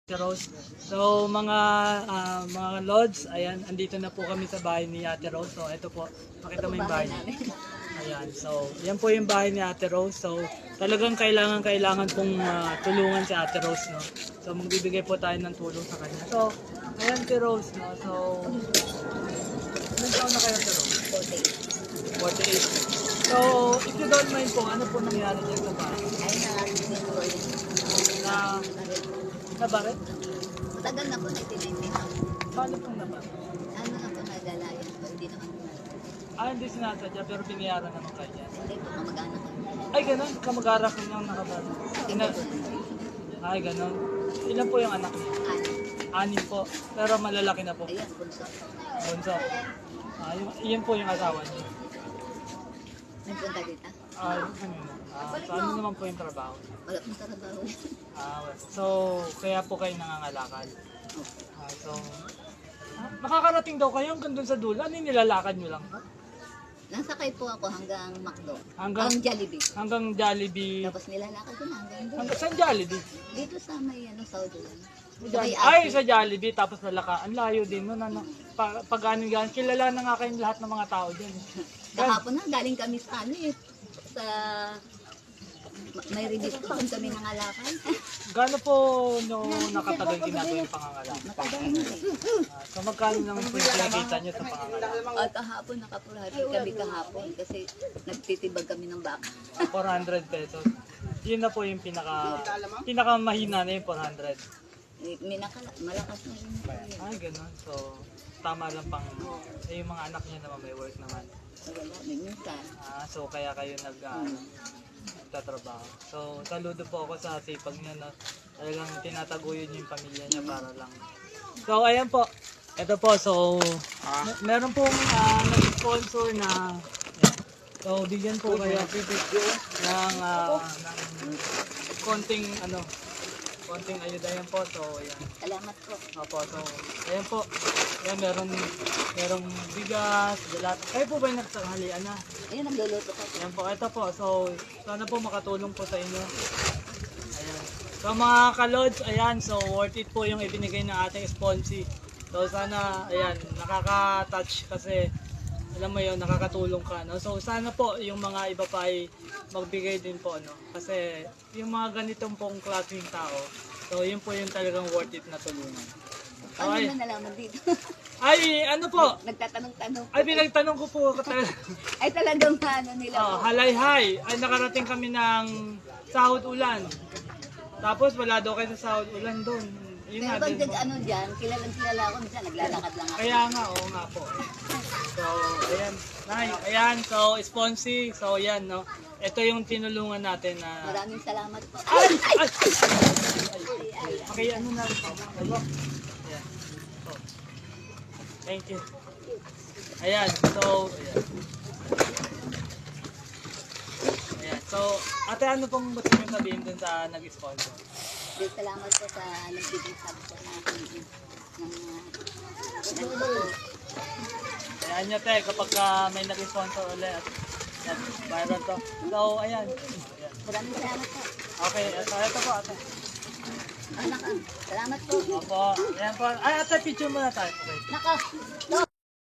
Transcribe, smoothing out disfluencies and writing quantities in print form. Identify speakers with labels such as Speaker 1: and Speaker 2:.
Speaker 1: Ate Rose. So mga Lods, ayan, andito na po kami sa bahay ni Ate Rose. So ito po, makita mo yung bahay niya. Ayan, so yan po yung bahay ni Ate Rose. So talagang kailangan pong tulungan si Ate Rose, no. So magbibigay po tayo ng tulong sa kanya. So ayan Ate Rose, no. So ilang taon na kayo Ate Rose? 48. So if you don't mind po, ano po nangyari dyan sa bahay? Na bakit?
Speaker 2: Matagal na po na tinitinang.
Speaker 1: Paano pong naman?
Speaker 2: Ano na po nagalayan po, hindi naman po.
Speaker 1: Hindi sinasadya pero binayaran naman kayo niya.
Speaker 2: Hindi po, kamag-anak ko.
Speaker 1: Ay, ganun. Kamag-arak niyang nakabalo. Ay, ganun. Ilan po yung anak niya?
Speaker 2: Ano?
Speaker 1: 6 po. Pero malalaki na po.
Speaker 2: Ayan, bunso.
Speaker 1: Bunso. Iyan po yung asawa niya.
Speaker 2: Nagpunta dito?
Speaker 1: So ano naman po yung trabaho?
Speaker 2: Wala pong trabaho.
Speaker 1: So, kaya po kayo nangangalakal. Nakakarating daw kayo hanggang dun sa dulo. Ano yung nilalakad nyo lang po?
Speaker 2: Nasakay po ako hanggang McDo.
Speaker 1: Hanggang
Speaker 2: Jollibee.
Speaker 1: Hanggang Jollibee.
Speaker 2: Tapos nilalakad ko na hanggang doon.
Speaker 1: Hanggang saan Jollibee?
Speaker 2: Dito sa may Saudi.
Speaker 1: Ay, sa Jollibee, tapos nalaka. Ang layo din nun. Pag ano yan, kilala na nga kayong lahat ng mga tao dyan.
Speaker 2: Kahapon na, galing kami sa sa may release ko, doon kami nangalakay.
Speaker 1: Gaano po nyo nakatagal ginagawa yung pangangalakal?
Speaker 2: Matagal na eh.
Speaker 1: So magkano naman po yung pinakita nyo sa pangangalakal?
Speaker 2: At kahapon, nakapurati kami kahapon kasi nagtitibag kami ng baka.
Speaker 1: 400 pesos. Yun na po yung pinaka mahina na yung 400.
Speaker 2: Malakas na rin po yun.
Speaker 1: Ay, ganun. So, tama lang pang, yung mga anak niya naman may work naman.
Speaker 2: Wala, may minsan.
Speaker 1: So, kaya kayo nagtatrabaho. So, saludo po ako sa sipag niya na talagang tinataguyod niyo yung pamilya niya para lang. So, ayan po. Ito po, so, meron pong nag-sponsor na, so, bigyan po kayo ng konting ayuda yan po. So, ayan.
Speaker 2: Salamat po.
Speaker 1: Opo, so, ayan po. Ayan, merong bigas, galat. Kayo po ba yung nagtanghalian na?
Speaker 2: Ayun, nagluluto ko.
Speaker 1: Ayan po, ito po. So, sana po makatulong po sa inyo. Ayan. So, mga ka-lods, ayan. So, worth it po yung ibinigay ng ating sponsee. So, sana, ayan, nakaka-touch kasi, alam mo yun, nakakatulong ka, no? So, sana po yung mga iba pa ay magbigay din po, no? Kasi, yung mga ganitong pong klaseng tao, so, yun po yung talagang worth it na tulungan.
Speaker 2: Ano na nalaman dito?
Speaker 1: Ay, ano po?
Speaker 2: Nagtatanong-tanong.
Speaker 1: Ay, pinagtanong ko po talaga.
Speaker 2: Ay, talagang ano nila po.
Speaker 1: Halayhay. Ay, nakarating kami ng Sahod Ulan. Tapos, wala daw kayo sa Sahod Ulan doon. Yun
Speaker 2: Pero
Speaker 1: nga
Speaker 2: pag
Speaker 1: din po.
Speaker 2: ano dyan, kilala ako, minsan naglalakad lang ako.
Speaker 1: Kaya nga, oo nga po. So, ayan. Ayan, so, sponsee. So, ayan, no. Ito yung tinulungan natin na...
Speaker 2: Maraming salamat po.
Speaker 1: Ay! Okay, ano na rin po. Ano? Ayan. Oh. Thank you. Ayan, so, ayan. Ayan, so, ate, ano pong gusto nyo sabihin dun sa nag-sponsor?
Speaker 2: Salamat po sa nagbibig sabi po sa akin.
Speaker 1: Ayan nyo, te, kapag may nag-sponsor ulit at viral to. So, ayan.
Speaker 2: Maraming salamat po.
Speaker 1: Okay, so ito po, ate.
Speaker 2: Anak, salamat po.
Speaker 1: Opo, ayan po. Ay, ate, picture muna tayo. Okay.
Speaker 2: Nako, no.